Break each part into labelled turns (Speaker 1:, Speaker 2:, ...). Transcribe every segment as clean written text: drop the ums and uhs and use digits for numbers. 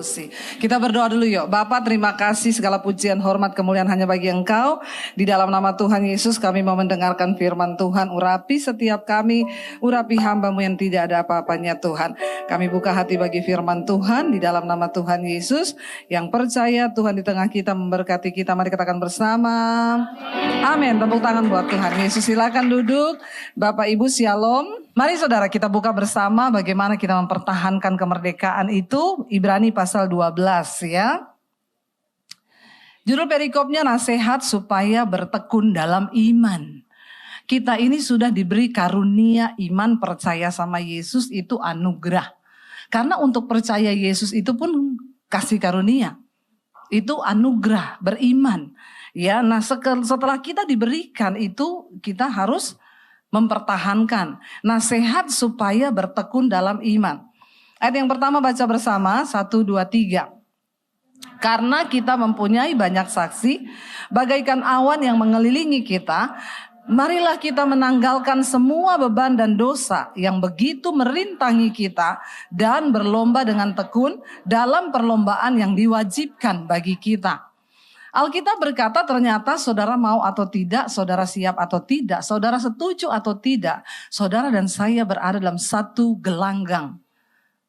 Speaker 1: Kudus. Kita berdoa dulu yuk. Bapa, terima kasih, segala pujian, hormat, kemuliaan hanya bagi Engkau. Di dalam nama Tuhan Yesus kami mau mendengarkan firman Tuhan. Urapi setiap kami, urapi hamba-Mu yang tidak ada apa-apanya Tuhan. Kami buka hati bagi firman Tuhan di dalam nama Tuhan Yesus. Yang percaya Tuhan di tengah kita memberkati kita. Mari katakan bersama. Amin. Tepuk tangan buat Tuhan Yesus. Silakan duduk. Bapak Ibu Shalom. Mari saudara kita buka bersama bagaimana kita mempertahankan kemerdekaan itu. Ibrani pasal 12 ya. Judul perikopnya nasihat supaya bertekun dalam iman. Kita ini sudah diberi karunia iman, percaya sama Yesus itu anugerah. Karena untuk percaya Yesus itu pun kasih karunia. Itu anugerah, beriman. Ya, nah setelah kita diberikan itu kita harus mempertahankan nasihat supaya bertekun dalam iman. Ayat yang pertama baca bersama 1, 2, 3. Karena kita mempunyai banyak saksi bagaikan awan yang mengelilingi kita, marilah kita menanggalkan semua beban dan dosa yang begitu merintangi kita dan berlomba dengan tekun dalam perlombaan yang diwajibkan bagi kita. Alkitab berkata ternyata saudara mau atau tidak, saudara siap atau tidak, saudara setuju atau tidak, saudara dan saya berada dalam satu gelanggang.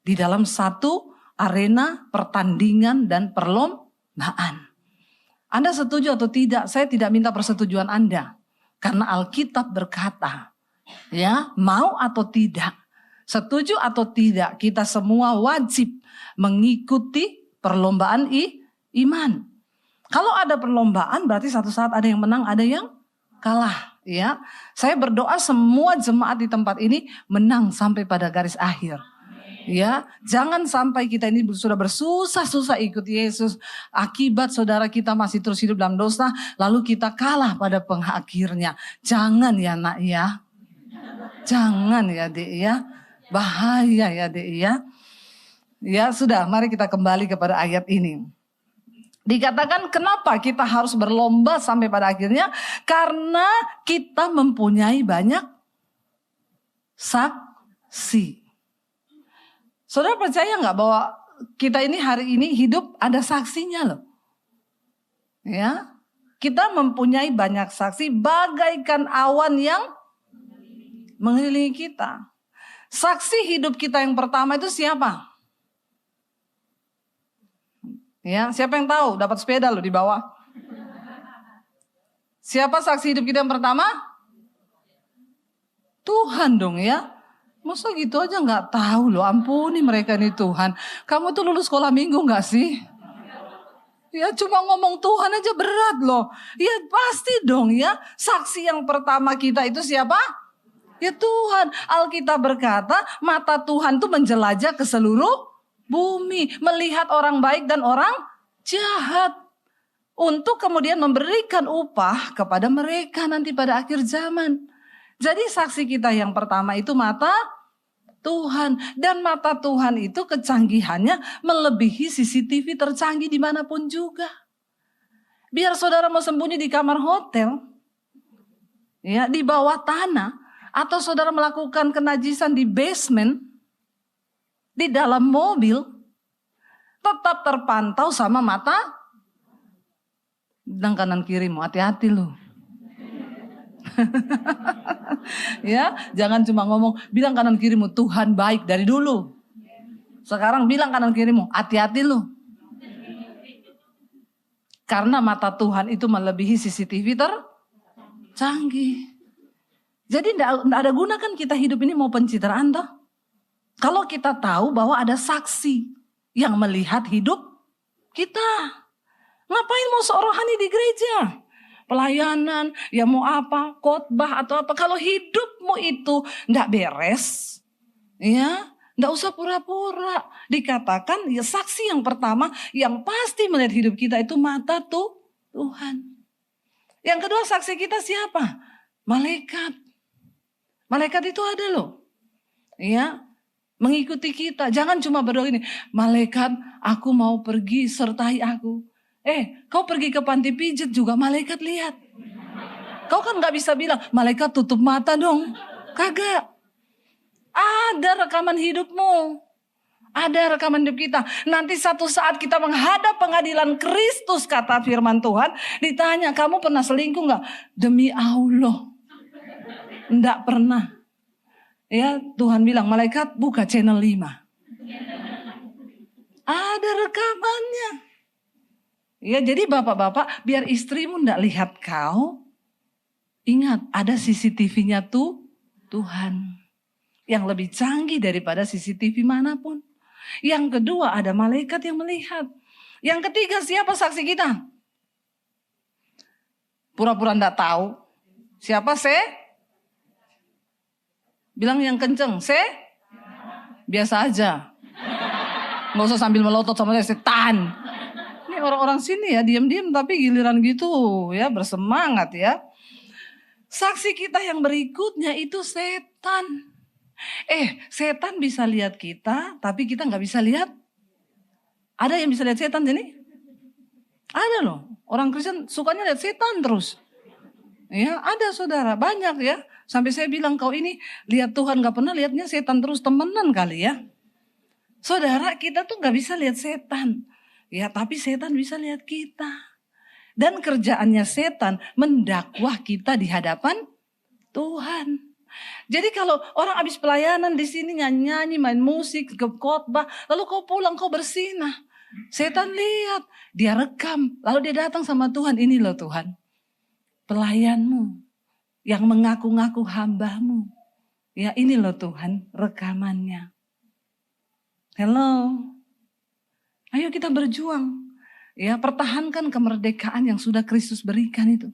Speaker 1: Di dalam satu arena pertandingan dan perlombaan. Anda setuju atau tidak, saya tidak minta persetujuan Anda. Karena Alkitab berkata, ya mau atau tidak, setuju atau tidak, kita semua wajib mengikuti perlombaan iman. Kalau ada perlombaan berarti satu saat ada yang menang, ada yang kalah. Ya, saya berdoa semua jemaat di tempat ini menang sampai pada garis akhir. Ya, jangan sampai kita ini sudah bersusah-susah ikut Yesus, akibat saudara kita masih terus hidup dalam dosa, lalu kita kalah pada pengakhirnya. Jangan ya nak ya, jangan ya dek ya, bahaya ya dek ya. Ya sudah, mari kita kembali kepada ayat ini. Dikatakan kenapa kita harus berlomba sampai pada akhirnya? Karena kita mempunyai banyak saksi. Saudara percaya nggak bahwa kita ini hari ini hidup ada saksinya loh? Ya, kita mempunyai banyak saksi bagaikan awan yang mengelilingi kita. Saksi hidup kita yang pertama itu siapa? Ya, siapa yang tahu? Dapat sepeda loh di bawah. Siapa saksi hidup kita yang pertama? Tuhan dong ya. Masa gitu aja nggak tahu loh, ampuni mereka nih Tuhan. Kamu tuh lulus sekolah minggu nggak sih? Ya cuma ngomong Tuhan aja berat loh. Ya pasti dong ya, saksi yang pertama kita itu siapa? Ya Tuhan. Alkitab berkata mata Tuhan tuh menjelajah ke seluruh bumi, melihat orang baik dan orang jahat, untuk kemudian memberikan upah kepada mereka nanti pada akhir zaman. Jadi saksi kita yang pertama itu mata Tuhan. Dan mata Tuhan itu kecanggihannya melebihi CCTV tercanggih dimanapun juga. Biar saudara mau sembunyi di kamar hotel, ya di bawah tanah, atau saudara melakukan kenajisan di basement, di dalam mobil, tetap terpantau sama mata dan kanan kirimu. Hati-hati lu. Ya, jangan cuma ngomong, bilang kanan kirimu Tuhan baik dari dulu. Sekarang bilang kanan kirimu, hati-hati lu. Karena mata Tuhan itu melebihi CCTV tercanggih. Jadi tidak ada guna kan kita hidup ini mau pencitraan toh. Kalau kita tahu bahwa ada saksi yang melihat hidup kita. Ngapain mau sok rohani di gereja? Pelayanan, ya mau apa, khotbah atau apa. Kalau hidupmu itu enggak beres, ya enggak usah pura-pura. Dikatakan ya saksi yang pertama yang pasti melihat hidup kita itu mata Tuhan. Yang kedua saksi kita siapa? Malaikat. Malaikat itu ada loh. Ya. Mengikuti kita. Jangan cuma berdoa ini. Malaikat aku mau pergi sertai aku. Kau pergi ke panti pijat juga malaikat lihat. Kau kan gak bisa bilang malaikat tutup mata dong. Kagak. Ada rekaman hidupmu. Ada rekaman hidup kita. Nanti satu saat kita menghadap pengadilan Kristus, kata firman Tuhan. Ditanya, kamu pernah selingkuh gak? Demi Allah, enggak pernah. Ya, Tuhan bilang, malaikat buka channel 5. Ada rekamannya. Ya, jadi bapak-bapak, biar istrimu enggak lihat kau, ingat, ada CCTV-nya tuh Tuhan. Yang lebih canggih daripada CCTV manapun. Yang kedua, ada malaikat yang melihat. Yang ketiga, siapa saksi kita? Pura-pura enggak tahu. Siapa bilang yang kenceng, biasa aja. Nggak usah sambil melotot sama setan. Ini orang-orang sini ya, diam-diam tapi giliran gitu ya, bersemangat ya. Saksi kita yang berikutnya itu setan. Setan bisa lihat kita, tapi kita nggak bisa lihat. Ada yang bisa lihat setan sini? Ada loh. Orang Kristen sukanya lihat setan terus. Ya, ada saudara, banyak ya. Sampai saya bilang, kau ini lihat Tuhan nggak pernah, lihatnya setan terus, temenan kali ya. Saudara, kita tuh nggak bisa lihat setan. Ya, tapi setan bisa lihat kita. Dan kerjaannya setan mendakwah kita di hadapan Tuhan. Jadi kalau orang habis pelayanan di sini nyanyi, main musik, khotbah, lalu kau pulang, kau bersinah. Setan lihat, dia rekam, lalu dia datang sama Tuhan. Ini loh Tuhan, pelayanmu yang mengaku-ngaku hambamu. Ya ini loh Tuhan, rekamannya. Hello, ayo kita berjuang. Ya, pertahankan kemerdekaan yang sudah Kristus berikan itu.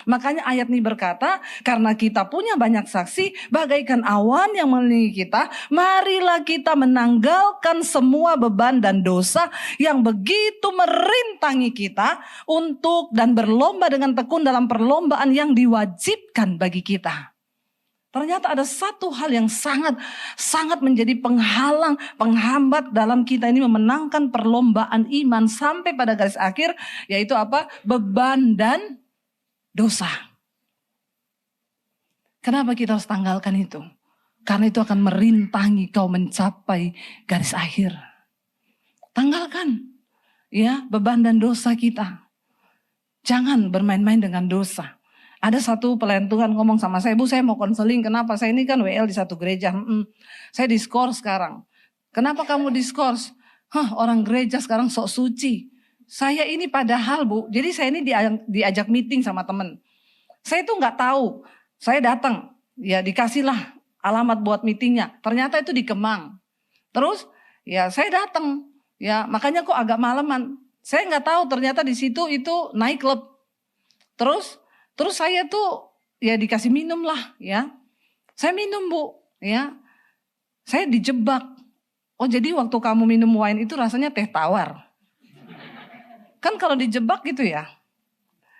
Speaker 1: Makanya ayat ini berkata, karena kita punya banyak saksi, bagaikan awan yang mengelilingi kita, marilah kita menanggalkan semua beban dan dosa yang begitu merintangi kita untuk dan berlomba dengan tekun dalam perlombaan yang diwajibkan bagi kita. Ternyata ada satu hal yang sangat menjadi penghalang, penghambat dalam kita ini memenangkan perlombaan iman sampai pada garis akhir, yaitu apa? Beban dan dosa. Kenapa kita harus tanggalkan itu? Karena itu akan merintangi kau mencapai garis akhir. Tanggalkan ya beban dan dosa kita. Jangan bermain-main dengan dosa. Ada satu pelayan Tuhan ngomong sama saya, Bu saya mau konseling, kenapa? Saya ini kan WL di satu gereja. Saya diskors sekarang. Kenapa kamu diskors? Orang gereja sekarang sok suci. Saya ini padahal Bu, jadi saya ini diajak meeting sama temen. Saya itu nggak tahu, saya datang, ya dikasihlah alamat buat meetingnya. Ternyata itu di Kemang. Terus ya saya datang, ya makanya kok agak malaman. Saya nggak tahu ternyata di situ itu night club. Terus saya tuh ya dikasih minum lah, ya. Saya minum Bu, ya. Saya dijebak. Oh jadi waktu kamu minum wine itu rasanya teh tawar. Kan kalau dijebak gitu ya,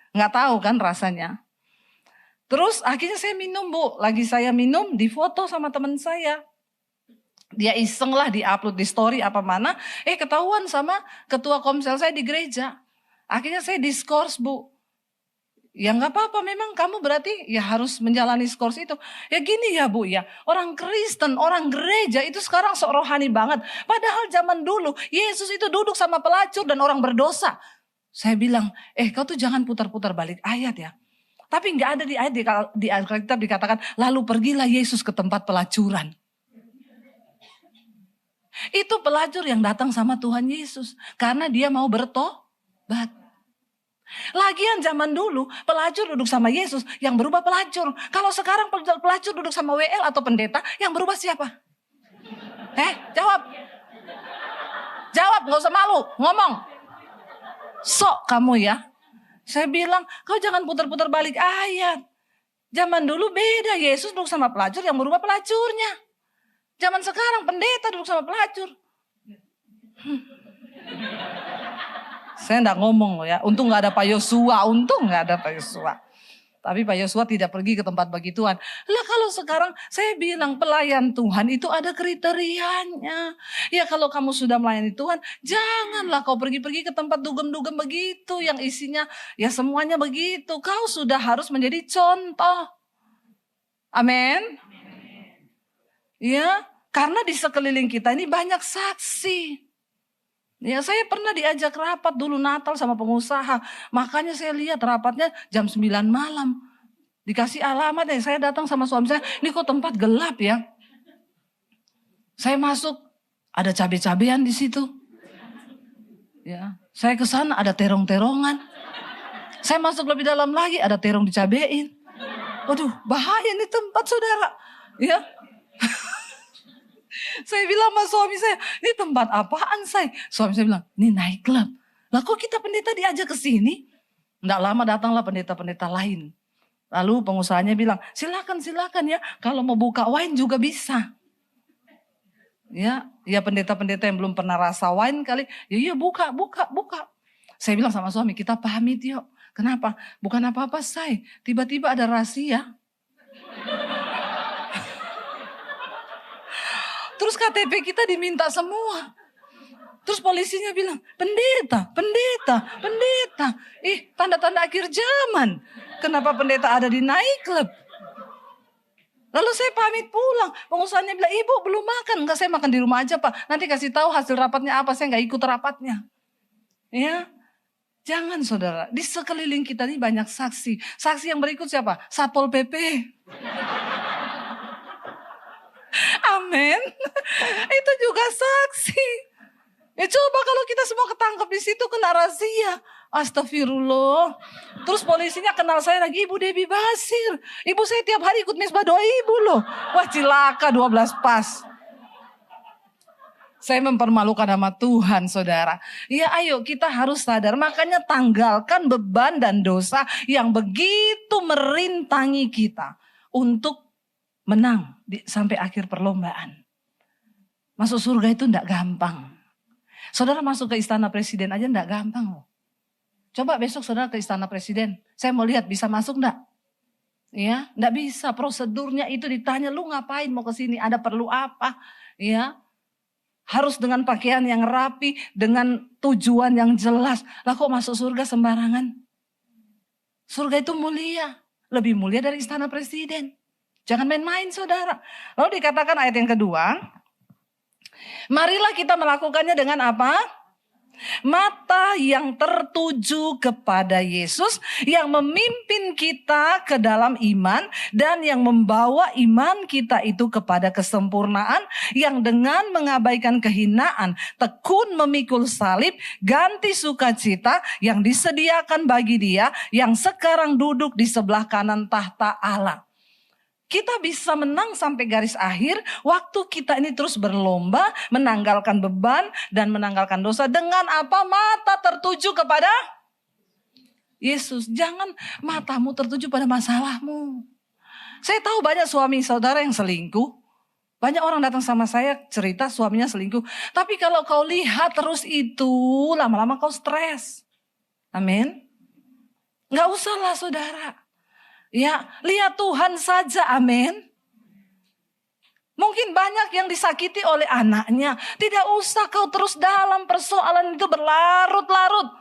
Speaker 1: nggak tahu kan rasanya. Terus akhirnya saya minum Bu, lagi saya minum difoto sama teman saya. Dia iseng lah diupload di story apa mana, ketahuan sama ketua komsel saya di gereja. Akhirnya saya diskors Bu. Ya nggak apa-apa, memang kamu berarti ya harus menjalani skors itu. Ya gini ya Bu ya, orang Kristen, orang gereja itu sekarang sok rohani banget. Padahal zaman dulu Yesus itu duduk sama pelacur dan orang berdosa. Saya bilang, kau tuh jangan putar-putar balik ayat ya. Tapi nggak ada di ayat di Alkitab dikatakan, lalu pergilah Yesus ke tempat pelacuran. Itu pelacur yang datang sama Tuhan Yesus karena dia mau bertobat. Lagian zaman dulu pelacur duduk sama Yesus yang berubah pelacur. Kalau sekarang pelacur duduk sama WL atau pendeta yang berubah siapa? Jawab. Jawab, gak usah malu, ngomong. Sok kamu ya. Saya bilang kau jangan putar-putar balik ayat. Zaman dulu beda, Yesus duduk sama pelacur yang berubah pelacurnya. Zaman sekarang pendeta duduk sama pelacur. Saya enggak ngomong loh ya. Untung enggak ada Pak Yosua. Tapi Pak Yosua tidak pergi ke tempat begituan. Lah kalau sekarang saya bilang pelayan Tuhan itu ada kriterianya. Ya kalau kamu sudah melayani Tuhan, janganlah kau pergi-pergi ke tempat dugem-dugem begitu. Yang isinya ya semuanya begitu. Kau sudah harus menjadi contoh. Amin. Ya, Karena di sekeliling kita ini banyak saksi. Ya, saya pernah diajak rapat dulu Natal sama pengusaha. Makanya saya lihat rapatnya jam 9 malam. Dikasih alamat ya, saya datang sama suami saya, ini kok tempat gelap ya. Saya masuk, ada cabai-cabean di situ. Ya, saya ke sana ada terong-terongan. Saya masuk lebih dalam lagi, ada terong dicabein. Waduh, bahaya nih tempat saudara. Ya. Saya bilang sama suami saya, ini tempat apaan saya? Suami saya bilang, ini night club. Lah kok kita pendeta diajak ke sini? Nggak lama datanglah pendeta-pendeta lain. Lalu pengusahanya bilang, silakan ya, kalau mau buka wine juga bisa. Ya pendeta-pendeta yang belum pernah rasa wine kali, ya buka. Saya bilang sama suami, kita pamit yuk. Kenapa? Bukan apa-apa saya, tiba-tiba ada rahasia. Terus KTP kita diminta semua. Terus polisinya bilang, pendeta. Tanda-tanda akhir zaman. Kenapa pendeta ada di nightclub? Lalu saya pamit pulang. Pengusahanya bilang, ibu belum makan. Enggak, saya makan di rumah aja pak. Nanti kasih tahu hasil rapatnya apa. Saya enggak ikut rapatnya. Ya, jangan saudara. Di sekeliling kita ini banyak saksi. Saksi yang berikut siapa? Satpol PP. Amin. Itu juga saksi. Ya coba kalau kita semua ketangkep di situ kena razia. Astagfirullah. Terus polisinya kenal saya lagi, Ibu Debbie Basir. Ibu saya tiap hari ikut mesbah doa ibu loh. Wah cilaka 12 pas. Saya mempermalukan nama Tuhan saudara. Ya ayo kita harus sadar. Makanya tanggalkan beban dan dosa yang begitu merintangi kita. Untuk menang sampai akhir perlombaan. Masuk surga itu enggak gampang. Saudara masuk ke istana presiden aja enggak gampang loh. Coba besok saudara ke istana presiden. Saya mau lihat bisa masuk enggak? Ya, enggak bisa. Prosedurnya itu ditanya, lu ngapain mau ke sini? Ada perlu apa? Ya. Harus dengan pakaian yang rapi, dengan tujuan yang jelas. Lah kok masuk surga sembarangan? Surga itu mulia. Lebih mulia dari istana presiden. Jangan main-main saudara. Lalu dikatakan ayat yang kedua. Marilah kita melakukannya dengan apa? Mata yang tertuju kepada Yesus. Yang memimpin kita ke dalam iman. Dan yang membawa iman kita itu kepada kesempurnaan. Yang dengan mengabaikan kehinaan. Tekun memikul salib. Ganti sukacita yang disediakan bagi dia. Yang sekarang duduk di sebelah kanan tahta Allah. Kita bisa menang sampai garis akhir waktu kita ini terus berlomba menanggalkan beban dan menanggalkan dosa dengan apa? Mata tertuju kepada Yesus. Jangan matamu tertuju pada masalahmu. Saya tahu banyak suami saudara yang selingkuh. Banyak orang datang sama saya cerita suaminya selingkuh. Tapi kalau kau lihat terus itu lama-lama kau stres. Amin. Gak usahlah saudara. Ya, lihat Tuhan saja, amin. Mungkin banyak yang disakiti oleh anaknya. Tidak usah kau terus dalam persoalan itu berlarut-larut.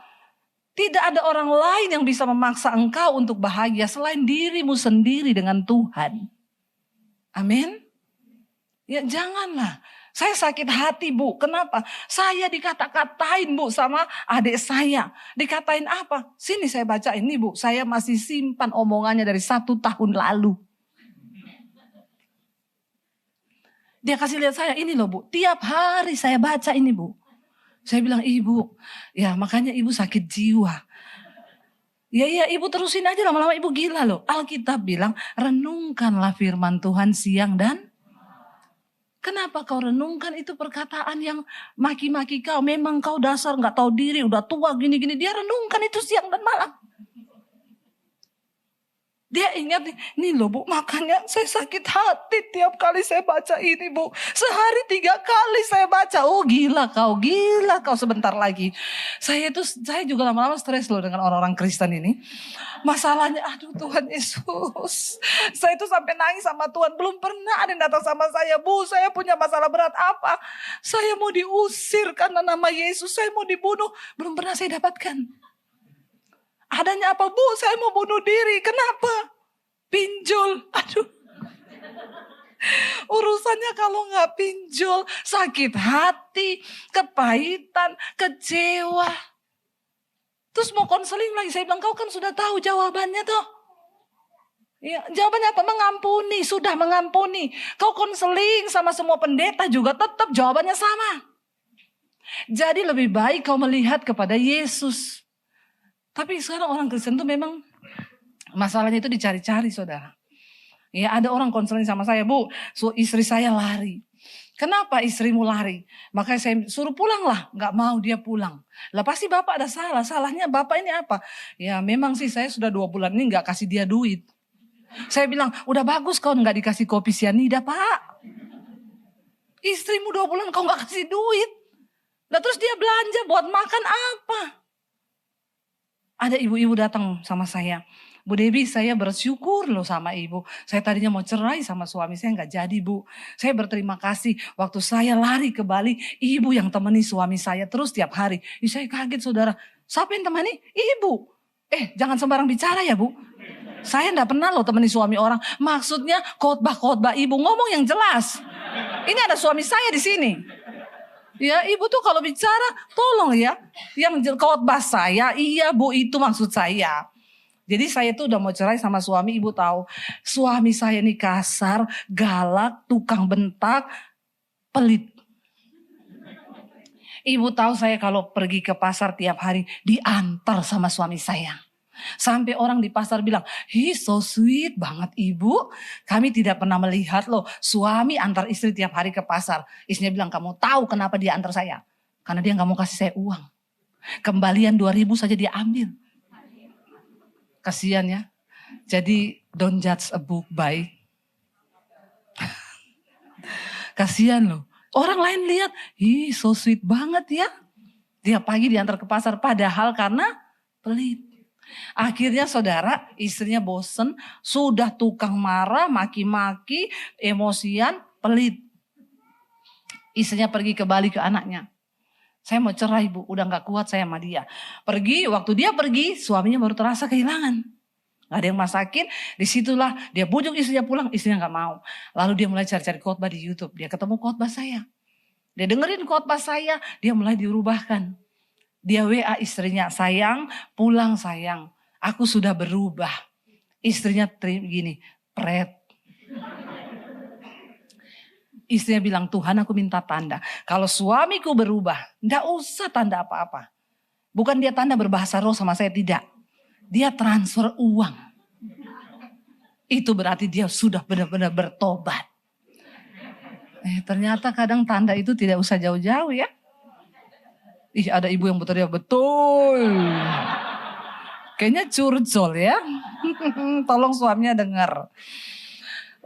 Speaker 1: Tidak ada orang lain yang bisa memaksa engkau untuk bahagia selain dirimu sendiri dengan Tuhan. Amin. Ya janganlah. Saya sakit hati bu, kenapa? Saya dikata-katain bu sama adik saya. Dikatain apa? Sini saya baca ini bu, saya masih simpan omongannya dari 1 tahun lalu. Dia kasih lihat saya, ini loh bu, tiap hari saya baca ini bu. Saya bilang ibu, ya makanya ibu sakit jiwa. Ya ibu terusin aja lama-lama ibu gila loh. Alkitab bilang renungkanlah firman Tuhan siang dan kenapa kau renungkan itu perkataan yang maki-maki kau. Memang kau dasar gak tahu diri. Udah tua gini-gini. Dia renungkan itu siang dan malam. Dia ingat nih loh bu. Makanya saya sakit hati tiap kali saya baca ini bu. Sehari 3 kali saya baca. Oh gila kau sebentar lagi. Saya juga lama-lama stres loh dengan orang-orang Kristen ini. Masalahnya aduh Tuhan Yesus. Saya itu sampai nangis sama Tuhan. Belum pernah ada yang datang sama saya. Bu saya punya masalah berat apa? Saya mau diusir karena nama Yesus. Saya mau dibunuh. Belum pernah saya dapatkan. Adanya apa bu? Saya mau bunuh diri. Kenapa? Pinjol. Aduh. Urusannya kalau nggak pinjol, sakit hati, kepahitan, kecewa. Terus mau konseling lagi, saya bilang kau kan sudah tahu jawabannya tuh. Ya, jawabannya apa? Mengampuni, sudah mengampuni. Kau konseling sama semua pendeta juga tetap jawabannya sama. Jadi lebih baik kau melihat kepada Yesus. Tapi sekarang orang Kristen tuh memang masalahnya itu dicari-cari, saudara. Ya, ada orang konseling sama saya, Bu, istri saya lari. Kenapa istrimu lari? Makanya saya suruh pulang lah. Gak mau dia pulang. Lah pasti bapak ada salah. Salahnya bapak ini apa? Ya memang sih saya sudah 2 bulan ini gak kasih dia duit. Saya bilang, udah bagus kau gak dikasih kopi sianida, Pak. Istrimu 2 bulan kau gak kasih duit. Lah terus dia belanja buat makan apa? Ada ibu-ibu datang sama saya. Bu Debbie, saya bersyukur loh sama ibu. Saya tadinya mau cerai sama suami saya, nggak jadi, Bu. Saya berterima kasih waktu saya lari ke Bali, ibu yang temani suami saya terus tiap hari. Saya kaget, saudara. Siapa yang temani? Ibu. Jangan sembarang bicara ya, Bu. Saya nggak pernah loh temani suami orang. Maksudnya khotbah ibu, ngomong yang jelas. Ini ada suami saya di sini. Ya, ibu tuh kalau bicara, tolong ya. Yang khotbah saya, iya Bu, itu maksud saya. Jadi saya tuh udah mau cerai sama suami, ibu tahu. Suami saya ini kasar, galak, tukang bentak, pelit. Ibu tahu saya kalau pergi ke pasar tiap hari diantar sama suami saya. Sampai orang di pasar bilang, he's so sweet banget ibu. Kami tidak pernah melihat loh suami antar istri tiap hari ke pasar. Istrinya bilang, kamu tahu kenapa dia antar saya? Karena dia gak mau kasih saya uang. Kembalian 2.000 saja dia ambil. Kasihan ya. Jadi don't judge a book by. Kasihan loh. Orang lain lihat, so sweet banget ya. Dia pagi diantar ke pasar. Padahal karena pelit. Akhirnya saudara, istrinya bosen. Sudah tukang marah, maki-maki, emosian, pelit. Istrinya pergi ke Bali ke anaknya. Saya mau cerai Bu, udah gak kuat saya sama dia. Pergi, waktu dia pergi, suaminya baru terasa kehilangan. Gak ada yang masakin, disitulah dia bujuk istrinya pulang, istrinya gak mau. Lalu dia mulai cari-cari khotbah di YouTube, dia ketemu khotbah saya. Dia dengerin khotbah saya, dia mulai diubahkan. Dia WA istrinya, sayang, pulang sayang, aku sudah berubah. Istrinya gini, pret. Istrinya bilang, Tuhan aku minta tanda. Kalau suamiku berubah, enggak usah tanda apa-apa. Bukan dia tanda berbahasa roh sama saya, tidak. Dia transfer uang. Itu berarti dia sudah benar-benar bertobat. Ternyata kadang tanda itu tidak usah jauh-jauh ya. Ada ibu yang betul. Kayaknya curcol ya. Tolong suaminya dengar.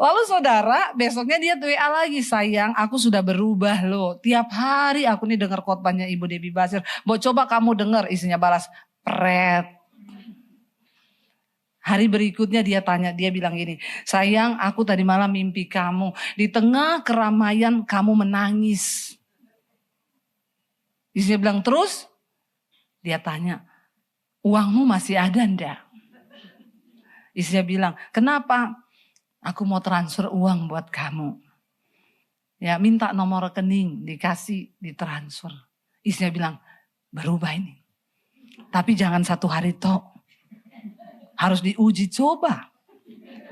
Speaker 1: Lalu saudara, besoknya dia WA lagi, sayang aku sudah berubah loh. Tiap hari aku nih dengar khotbahnya Ibu Debbie Basir. Mau coba kamu dengar, istrinya balas, pret. Hari berikutnya dia tanya, dia bilang gini, sayang aku tadi malam mimpi kamu. Di tengah keramaian kamu menangis. Istrinya bilang terus, dia tanya, uangmu masih ada enggak? Istrinya bilang, kenapa? Aku mau transfer uang buat kamu. Ya, minta nomor rekening, dikasih, ditransfer. Istrinya bilang, berubah ini. Tapi jangan 1 hari tok. Harus diuji coba.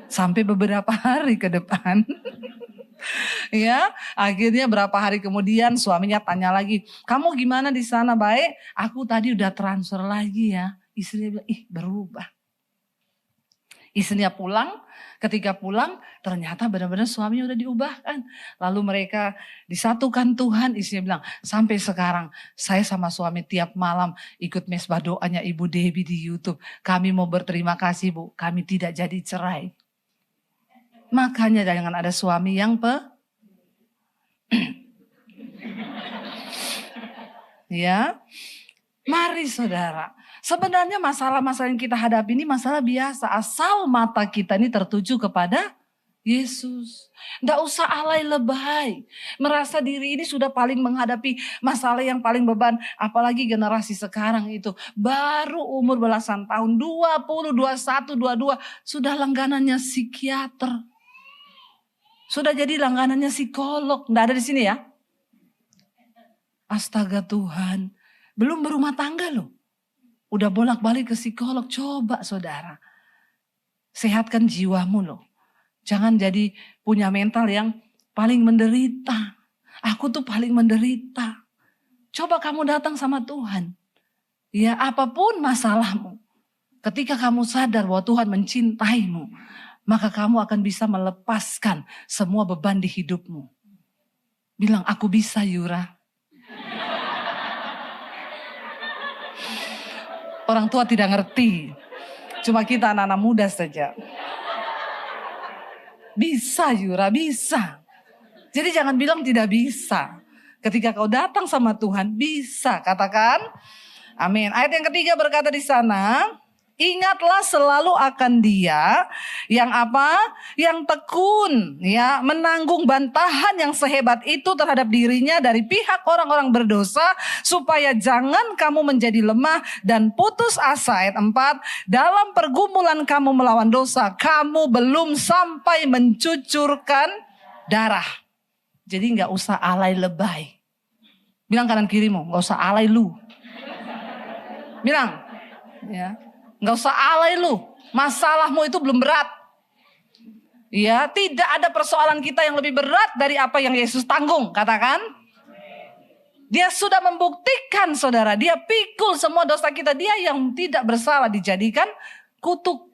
Speaker 1: Sampai beberapa hari ke depan. Ya, akhirnya berapa hari kemudian suaminya tanya lagi, kamu gimana di sana, baik? Aku tadi udah transfer lagi ya. Istrinya bilang, berubah. Istrinya pulang, ketika pulang ternyata benar-benar suaminya udah diubahkan. Lalu mereka disatukan Tuhan, istrinya bilang, sampai sekarang saya sama suami tiap malam ikut mesbah doanya Ibu Debbie di YouTube. Kami mau berterima kasih Bu, kami tidak jadi cerai. Makanya jangan ada suami yang ya, mari saudara. Sebenarnya masalah-masalah yang kita hadapi ini masalah biasa. Asal mata kita ini tertuju kepada Yesus. Nggak usah alay lebay. Merasa diri ini sudah paling menghadapi masalah yang paling beban. Apalagi generasi sekarang itu. Baru umur belasan tahun. 20, 21, 22. Sudah langganannya psikiater. Sudah jadi langganannya psikolog. Nggak ada di sini ya? Astaga Tuhan. Belum berumah tangga loh. Udah bolak-balik ke psikolog. Coba saudara. Sehatkan jiwamu loh. Jangan jadi punya mental yang paling menderita. Aku tuh paling menderita. Coba kamu datang sama Tuhan. Ya apapun masalahmu. Ketika kamu sadar bahwa Tuhan mencintaimu. Maka kamu akan bisa melepaskan semua beban di hidupmu. Bilang, aku bisa Yura. Orang tua tidak ngerti. Cuma kita anak-anak muda saja. Bisa Yura, bisa. Jadi jangan bilang tidak bisa. Ketika kau datang sama Tuhan, bisa. Katakan, amin. Ayat yang ketiga berkata di sana, ingatlah selalu akan Dia yang apa? Yang tekun, ya, menanggung bantahan yang sehebat itu terhadap dirinya dari pihak orang-orang berdosa, supaya jangan kamu menjadi lemah dan putus asa. Ayat 4, dalam pergumulan kamu melawan dosa, kamu belum sampai mencucurkan darah. Jadi nggak usah alay lebay. Bilang kanan kirimu, nggak usah alay lu. Bilang, ya. Nggak usah alay lu. Masalahmu itu belum berat. Ya, tidak ada persoalan kita yang lebih berat dari apa yang Yesus tanggung. Katakan. Dia sudah membuktikan saudara. Dia pikul semua dosa kita. Dia yang tidak bersalah dijadikan kutuk.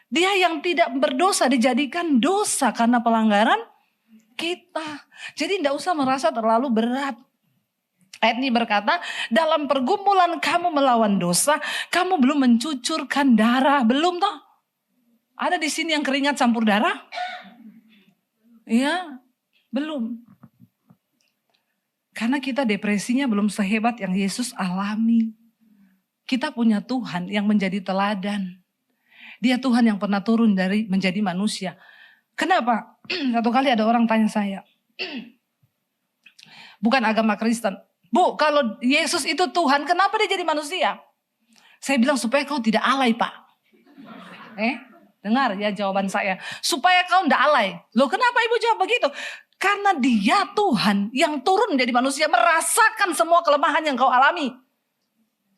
Speaker 1: Dia yang tidak berdosa dijadikan dosa karena pelanggaran kita. Jadi tidak usah merasa terlalu berat. Ayat ini berkata, dalam pergumulan kamu melawan dosa, kamu belum mencucurkan darah. Belum toh? Ada di sini yang keringat campur darah? Iya, belum. Karena kita depresinya belum sehebat yang Yesus alami. Kita punya Tuhan yang menjadi teladan. Dia Tuhan yang pernah turun dari menjadi manusia. Kenapa? Satu kali ada orang tanya saya. Bukan agama Kristen. Bu, kalau Yesus itu Tuhan, kenapa dia jadi manusia? Saya bilang supaya kau tidak alay, Pak. Dengar ya jawaban saya. Supaya kau tidak alay. Loh kenapa ibu jawab begitu? Karena dia Tuhan yang turun menjadi manusia, merasakan semua kelemahan yang kau alami.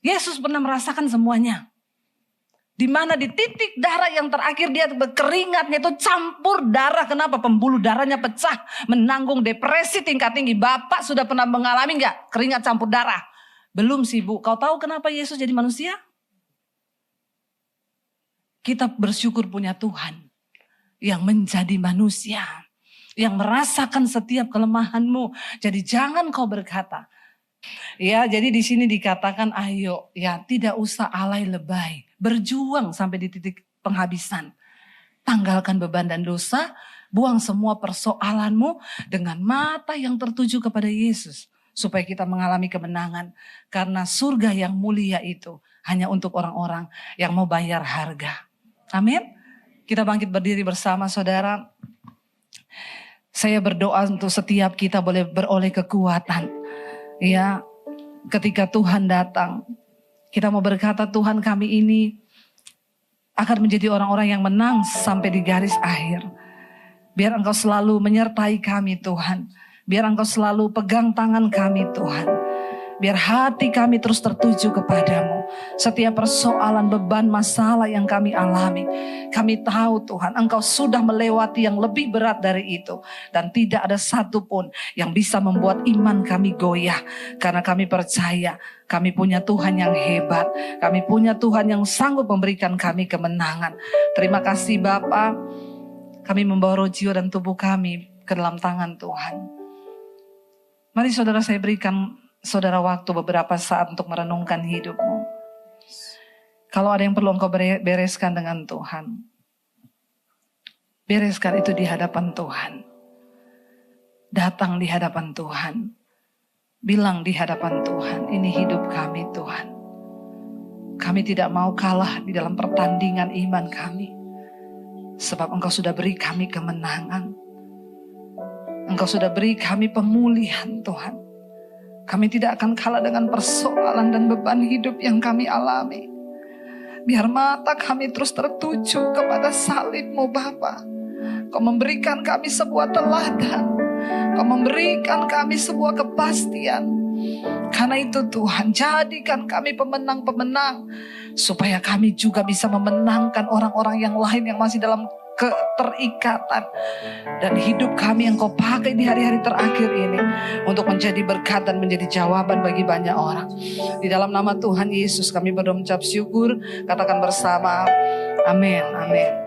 Speaker 1: Yesus pernah merasakan semuanya. Di mana di titik darah yang terakhir dia berkeringatnya itu campur darah. Kenapa? Pembuluh darahnya pecah. Menanggung depresi tingkat tinggi. Bapak sudah pernah mengalami gak keringat campur darah? Belum sih Bu. Kau tahu kenapa Yesus jadi manusia? Kita bersyukur punya Tuhan yang menjadi manusia. Yang merasakan setiap kelemahanmu. Jadi jangan kau berkata. Ya, jadi di sini dikatakan ayo ya tidak usah alay lebay. Berjuang sampai di titik penghabisan. Tanggalkan beban dan dosa, buang semua persoalanmu dengan mata yang tertuju kepada Yesus. Supaya kita mengalami kemenangan. Karena surga yang mulia itu hanya untuk orang-orang yang mau bayar harga. Amin. Kita bangkit berdiri bersama saudara. Saya berdoa untuk setiap kita boleh beroleh kekuatan. Ya, ketika Tuhan datang, kita mau berkata Tuhan kami ini akan menjadi orang-orang yang menang sampai di garis akhir. Biar Engkau selalu menyertai kami Tuhan. Biar Engkau selalu pegang tangan kami Tuhan. Biar hati kami terus tertuju kepadamu. Setiap persoalan, beban, masalah yang kami alami. Kami tahu Tuhan Engkau sudah melewati yang lebih berat dari itu. Dan tidak ada satupun yang bisa membuat iman kami goyah. Karena kami percaya kami punya Tuhan yang hebat. Kami punya Tuhan yang sanggup memberikan kami kemenangan. Terima kasih Bapa. Kami membawa roh, jiwa dan tubuh kami ke dalam tangan Tuhan. Mari saudara saya berikan saudara waktu beberapa saat untuk merenungkan hidupmu. Kalau ada yang perlu engkau bereskan dengan Tuhan, bereskan itu di hadapan Tuhan. Datang di hadapan Tuhan. Bilang di hadapan Tuhan, ini hidup kami Tuhan. Kami tidak mau kalah di dalam pertandingan iman kami. Sebab Engkau sudah beri kami kemenangan. Engkau sudah beri kami pemulihan Tuhan. Kami tidak akan kalah dengan persoalan dan beban hidup yang kami alami. Biar mata kami terus tertuju kepada salib-Mu Bapa. Kau memberikan kami sebuah teladan. Kau memberikan kami sebuah kepastian. Karena itu Tuhan, jadikan kami pemenang-pemenang, supaya kami juga bisa memenangkan orang-orang yang lain yang masih dalam keterikatan. Dan hidup kami yang Kau pakai di hari-hari terakhir ini untuk menjadi berkat dan menjadi jawaban bagi banyak orang. Di dalam nama Tuhan Yesus kami berdoa mengucap syukur. Katakan bersama, amin, amin.